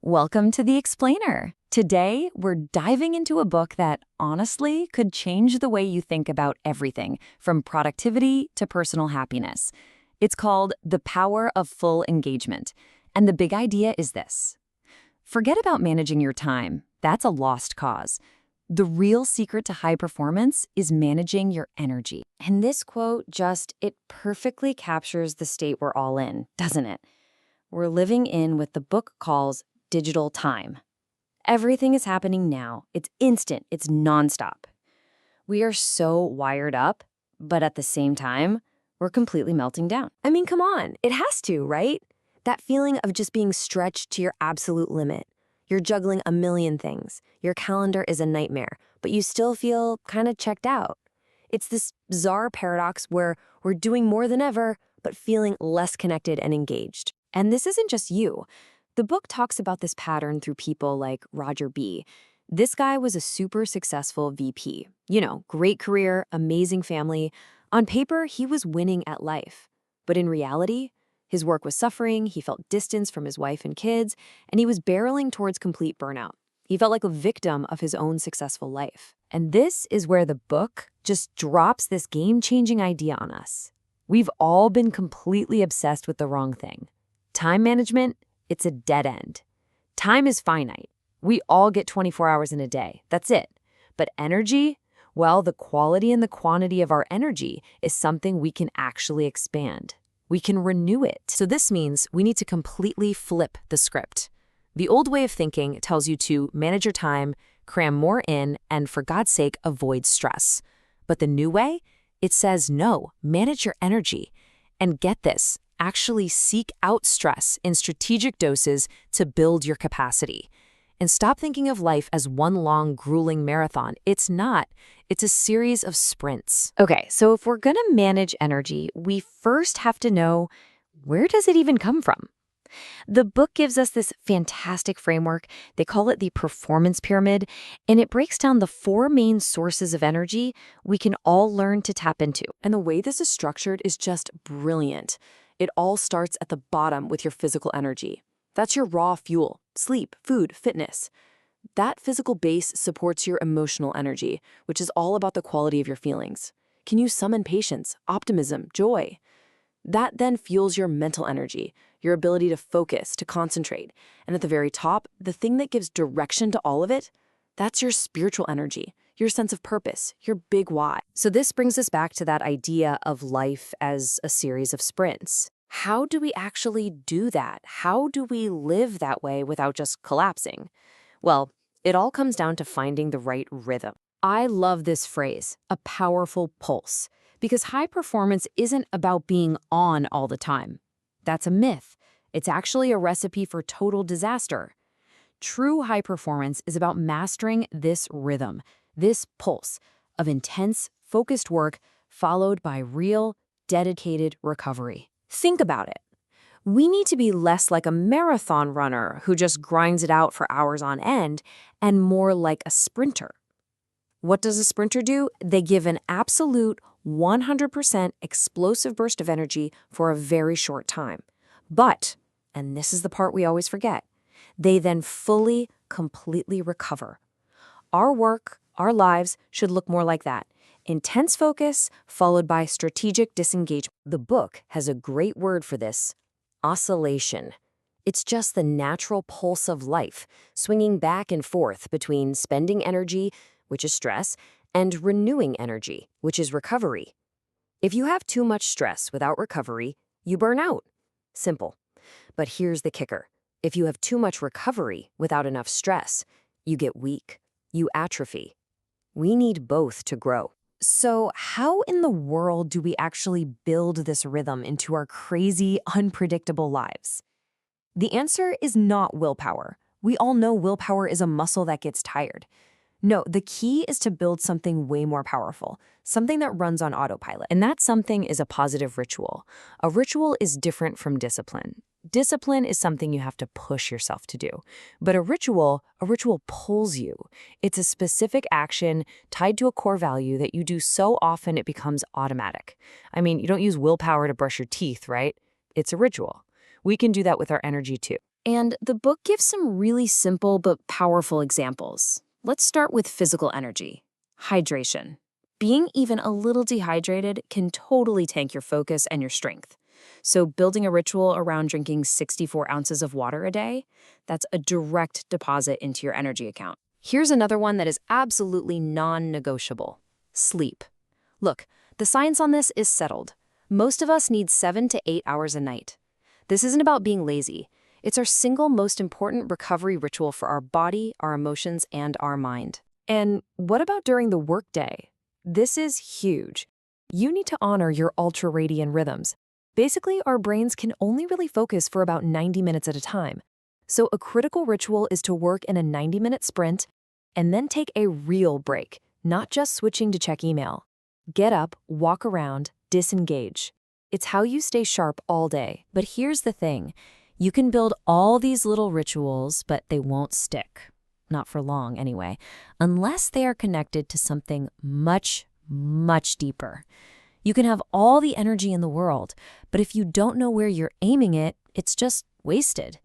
Welcome to The Explainer. Today, we're diving into a book that honestly could change the way you think about everything, from productivity to personal happiness. It's called The Power of Full Engagement. And the big idea is this: forget about managing your time. That's a lost cause. The real secret to high performance is managing your energy. And this quote it perfectly captures the state we're all in, doesn't it? We're living in what the book calls digital time. Everything is happening now. It's instant. It's nonstop. We are so wired up, but at the same time, we're completely melting down. I mean, come on. It has to, right? That feeling of just being stretched to your absolute limit. You're juggling a million things. Your calendar is a nightmare, but you still feel kind of checked out. It's this bizarre paradox where we're doing more than ever, but feeling less connected and engaged. And this isn't just you. The book talks about this pattern through people like Roger B. This guy was a super successful VP. Great career, amazing family. On paper, he was winning at life. But in reality, his work was suffering, he felt distance from his wife and kids, and he was barreling towards complete burnout. He felt like a victim of his own successful life. And this is where the book just drops this game-changing idea on us. We've all been completely obsessed with the wrong thing. Time management, it's a dead end. Time is finite. We all get 24 hours in a day. That's it. But energy, well, the quality and the quantity of our energy is something we can actually expand. We can renew it. So this means we need to completely flip the script. The old way of thinking tells you to manage your time, cram more in, and for God's sake, avoid stress. But the new way, it says no, manage your energy. And get this, actually seek out stress in strategic doses to build your capacity. And stop thinking of life as one long, grueling marathon. It's not. It's a series of sprints. Okay, so if we're going to manage energy, we first have to know, where does it even come from? The book gives us this fantastic framework. They call it the performance pyramid, and it breaks down the 4 main sources of energy we can all learn to tap into. And the way this is structured is just brilliant. It all starts at the bottom with your physical energy. That's your raw fuel: sleep, food, fitness. That physical base supports your emotional energy, which is all about the quality of your feelings. Can you summon patience, optimism, joy? That then fuels your mental energy, your ability to focus, to concentrate. And at the very top, the thing that gives direction to all of it, that's your spiritual energy, your sense of purpose, your big why. So this brings us back to that idea of life as a series of sprints. How do we actually do that? How do we live that way without just collapsing? Well, it all comes down to finding the right rhythm. I love this phrase, a powerful pulse, because high performance isn't about being on all the time. That's a myth. It's actually a recipe for total disaster. True high performance is about mastering this rhythm, this pulse of intense, focused work followed by real, dedicated recovery. Think about it. We need to be less like a marathon runner who just grinds it out for hours on end and more like a sprinter. What does a sprinter do? They give an absolute 100% explosive burst of energy for a very short time. But, and this is the part we always forget, they then fully, completely recover. Our work, our lives should look more like that. Intense focus followed by strategic disengagement. The book has a great word for this: oscillation. It's just the natural pulse of life, swinging back and forth between spending energy, which is stress, and renewing energy, which is recovery. If you have too much stress without recovery, you burn out. Simple. But here's the kicker. If you have too much recovery without enough stress, you get weak. You atrophy. We need both to grow. So how in the world do we actually build this rhythm into our crazy, unpredictable lives? The answer is not willpower. We all know willpower is a muscle that gets tired. No, the key is to build something way more powerful, something that runs on autopilot. And that something is a positive ritual. A ritual is different from discipline. Discipline is something you have to push yourself to do. But a ritual pulls you. It's a specific action tied to a core value that you do so often it becomes automatic. I mean, you don't use willpower to brush your teeth, right? It's a ritual. We can do that with our energy too. And the book gives some really simple but powerful examples. Let's start with physical energy. Hydration. Being even a little dehydrated can totally tank your focus and your strength. So building a ritual around drinking 64 ounces of water a day, that's a direct deposit into your energy account. Here's another one that is absolutely non-negotiable. Sleep. Look, the science on this is settled. Most of us need 7 to 8 hours a night. This isn't about being lazy. It's our single most important recovery ritual for our body, our emotions, and our mind. And what about during the workday? This is huge. You need to honor your ultradian rhythms. Basically, our brains can only really focus for about 90 minutes at a time. So a critical ritual is to work in a 90-minute sprint and then take a real break, not just switching to check email. Get up, walk around, disengage. It's how you stay sharp all day. But here's the thing. You can build all these little rituals, but they won't stick. Not for long, anyway, unless they are connected to something much, much deeper. You can have all the energy in the world, but if you don't know where you're aiming it, it's just wasted.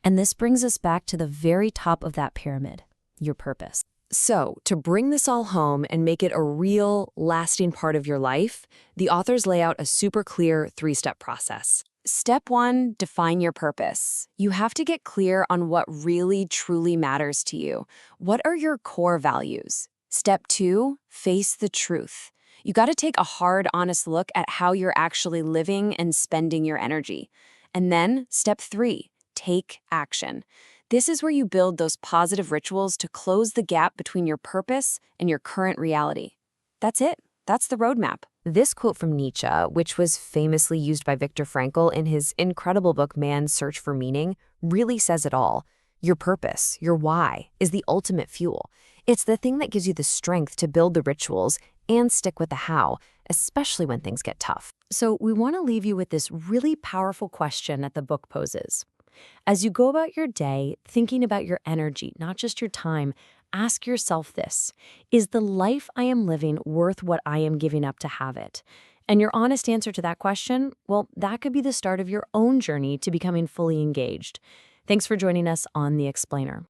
And this brings us back to the very top of that pyramid, your purpose. So, to bring this all home and make it a real, lasting part of your life, the authors lay out a super clear 3-step process. Step 1, define your purpose. You have to get clear on what really, truly matters to you. What are your core values? Step 2, face the truth. You got to take a hard, honest look at how you're actually living and spending your energy. And then, step 3, take action. This is where you build those positive rituals to close the gap between your purpose and your current reality. That's it. That's the roadmap. This quote from Nietzsche, which was famously used by Viktor Frankl in his incredible book Man's Search for Meaning, really says it all. Your purpose, your why, is the ultimate fuel. It's the thing that gives you the strength to build the rituals and stick with the how, especially when things get tough. So we want to leave you with this really powerful question that the book poses. As you go about your day, thinking about your energy, not just your time, ask yourself this: is the life I am living worth what I am giving up to have it? And your honest answer to that question, well, that could be the start of your own journey to becoming fully engaged. Thanks for joining us on The Explainer.